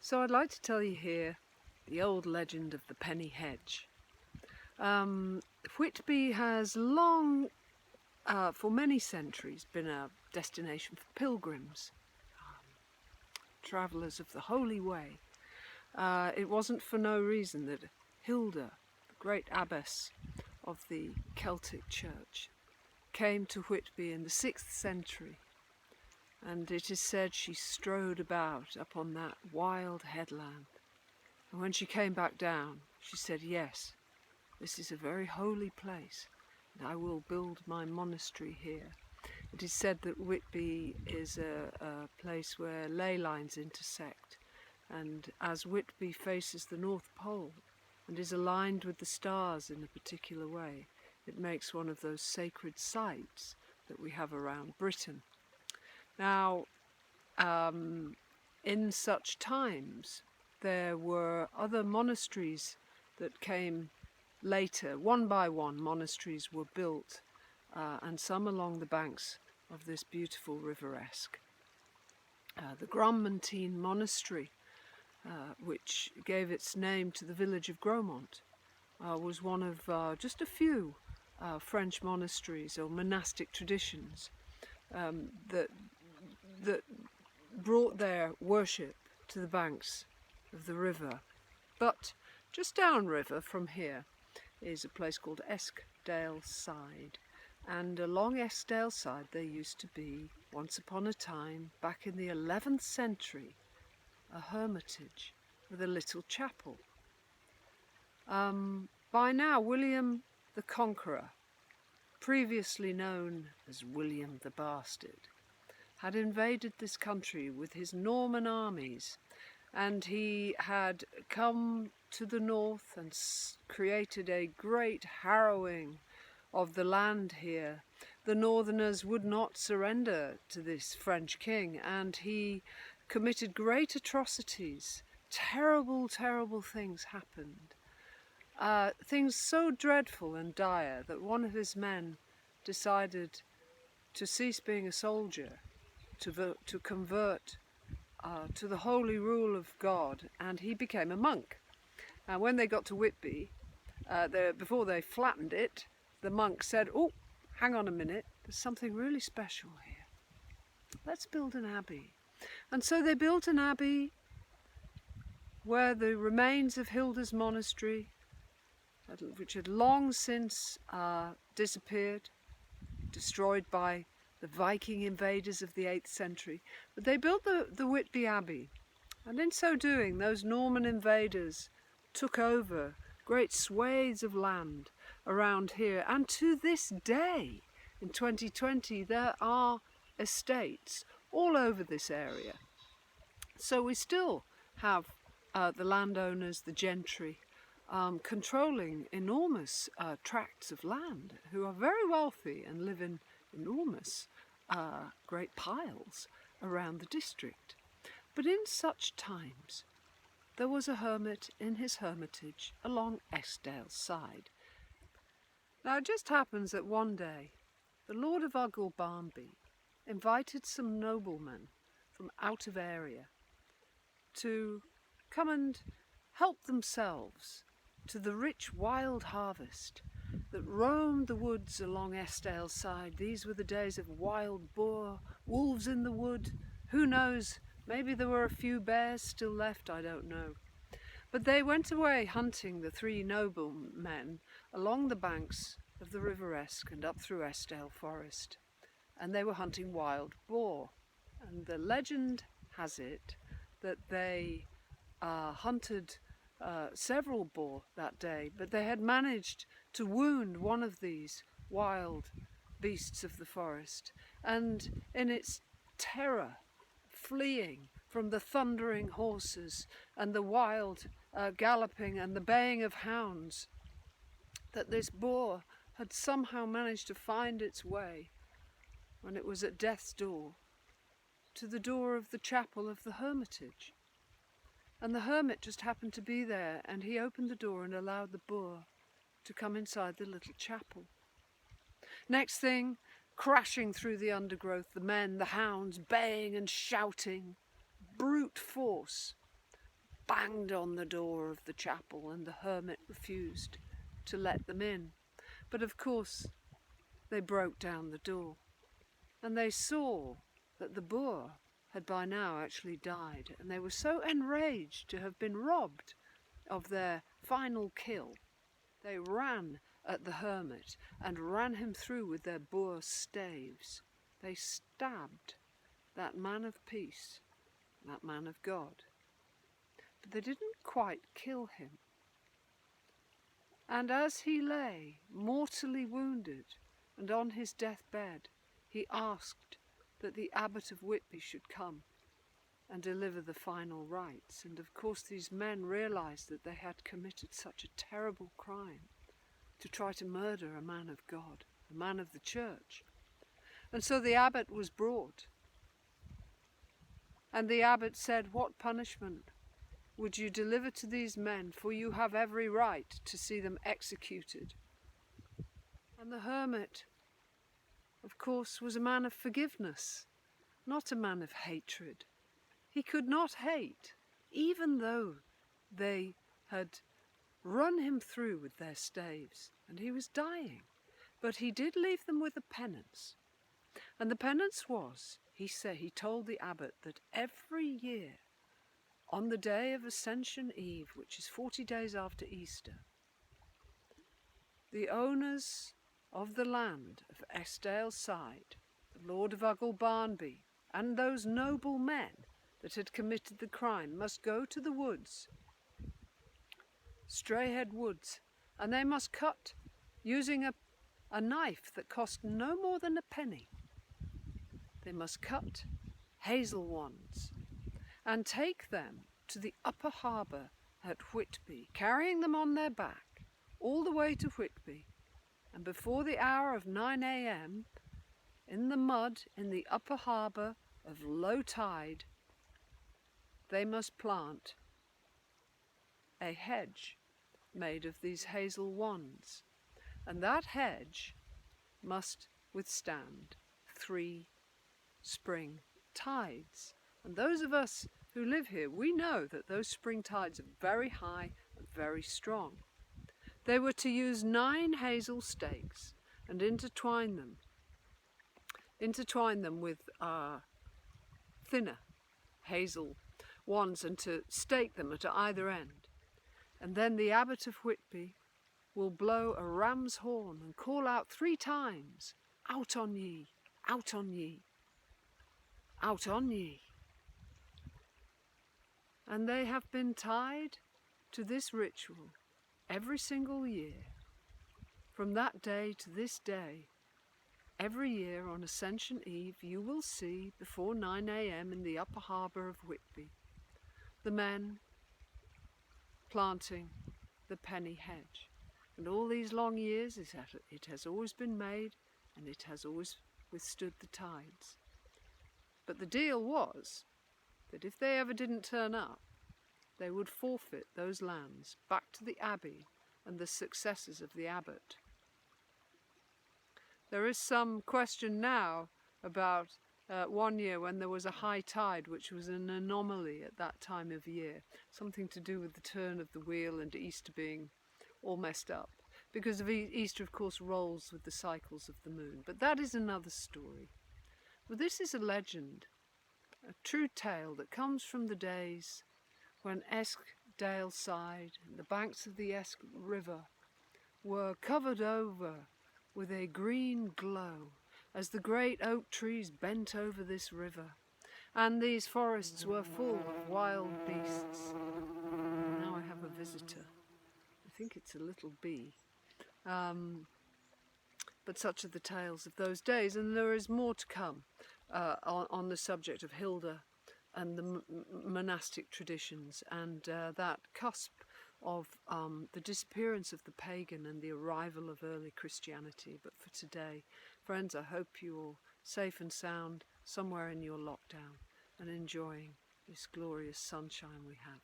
So I'd like to tell you here the old legend of the penny hedge. Whitby has long, for many centuries, been a destination for pilgrims, travellers of the Holy Way. It wasn't for no reason that Hilda, the great abbess of the Celtic Church, came to Whitby in the 6th century, and it is said she strode about upon that wild headland. And when she came back down, she said, "Yes, this is a very holy place, and I will build my monastery here." It is said that Whitby is a place where ley lines intersect, and as Whitby faces the North Pole and is aligned with the stars in a particular way, it makes one of those sacred sites that we have around Britain. Now, in such times, there were other monasteries that came later. One by one, monasteries were built, and some along the banks of this beautiful river Esk. The Grommantine Monastery, which gave its name to the village of Gromont, was one of just a few French monasteries or monastic traditions that brought their worship to the banks of the river. But just downriver from here is a place called Eskdale Side, and along Eskdale Side there used to be, once upon a time, back in the 11th century, a hermitage with a little chapel. By now, William the Conqueror, previously known as William the Bastard, had invaded this country with his Norman armies, and he had come to the north and created a great harrowing of the land here. The northerners would not surrender to this French king, and he committed great atrocities. Terrible, terrible things happened. Things so dreadful and dire that one of his men decided to cease being a soldier, to convert to the holy rule of God, and he became a monk. And when they got to Whitby, before they flattened it, the monk said, "Oh, hang on a minute, there's something really special here. Let's build an abbey." And so they built an abbey where the remains of Hilda's monastery, which had long since disappeared, destroyed by the Viking invaders of the 8th century. But they built the Whitby Abbey, and in so doing, those Norman invaders took over great swathes of land around here. And to this day, in 2020, there are estates all over this area. So we still have the landowners, the gentry, controlling enormous tracts of land, who are very wealthy and live in enormous great piles around the district. But in such times, there was a hermit in his hermitage along Eskdale Side. Now it just happens that one day, the Lord of Barnby invited some noblemen from out of area to come and help themselves to the rich wild harvest that roamed the woods along Eskdale Side. These were the days of wild boar, wolves in the wood. Who knows, maybe there were a few bears still left, I don't know. But they went away hunting, the three noblemen, along the banks of the River Esk and up through Eskdale Forest. And they were hunting wild boar. And the legend has it that they hunted several boar that day, but they had managed to wound one of these wild beasts of the forest, and in its terror, fleeing from the thundering horses and the wild galloping and the baying of hounds, that this boar had somehow managed to find its way, when it was at death's door, to the door of the chapel of the hermitage. And the hermit just happened to be there, and he opened the door and allowed the boar to come inside the little chapel. Next thing, crashing through the undergrowth, the men, the hounds, baying and shouting, brute force. banged on the door of the chapel, and the hermit refused to let them in. But of course they broke down the door, and they saw that the boor had by now actually died, and they were so enraged to have been robbed of their final kill, they ran at the hermit and ran him through with their boar staves. They stabbed that man of peace, that man of God. But they didn't quite kill him. And as he lay, mortally wounded, and on his deathbed, he asked that the abbot of Whitby should come and deliver the final rites. And of course these men realized that they had committed such a terrible crime to try to murder a man of God, a man of the church. And so the abbot was brought. And the abbot said, "What punishment would you deliver to these men? For you have every right to see them executed." And the hermit, of course, was a man of forgiveness, not a man of hatred. He could not hate, even though they had run him through with their staves, and he was dying. But he did leave them with a penance. And the penance was, he told the abbot that every year, on the day of Ascension Eve, which is 40 days after Easter, the owners of the land of Eskdale Side, the Lord of Barnby, and those noble men that had committed the crime must go to the woods, Strayhead Woods, and they must cut using a knife that cost no more than a penny. They must cut hazel wands and take them to the upper harbour at Whitby, carrying them on their back all the way to Whitby, and before the hour of 9 a.m, in the mud in the upper harbour of low tide, they must plant a hedge made of these hazel wands, and that hedge must withstand 3 spring tides. And those of us who live here, we know that those spring tides are very high and very strong. They were to use 9 hazel stakes and intertwine them with thinner hazel wands, and to stake them at either end. And then the abbot of Whitby will blow a ram's horn and call out 3 times, "Out on ye, out on ye, out on ye." And they have been tied to this ritual every single year. From that day to this day, every year on Ascension Eve, you will see before 9 a.m. in the upper harbour of Whitby, the men planting the penny hedge. And all these long years it has always been made, and it has always withstood the tides. But the deal was that if they ever didn't turn up, they would forfeit those lands back to the abbey and the successors of the abbot. There is some question now about one year when there was a high tide, which was an anomaly at that time of year, something to do with the turn of the wheel and Easter being all messed up, because Easter of course rolls with the cycles of the moon. But that is another story. Well, this is a legend, a true tale that comes from the days when Eskdale Side and the banks of the Esk River were covered over with a green glow as the great oak trees bent over this river, and these forests were full of wild beasts. Now I have a visitor. I think it's a little bee. But such are the tales of those days, and there is more to come on the subject of Hilda and the monastic traditions, and that cusp of the disappearance of the pagan and the arrival of early Christianity. But for today, friends, I hope you're all safe and sound somewhere in your lockdown and enjoying this glorious sunshine we have.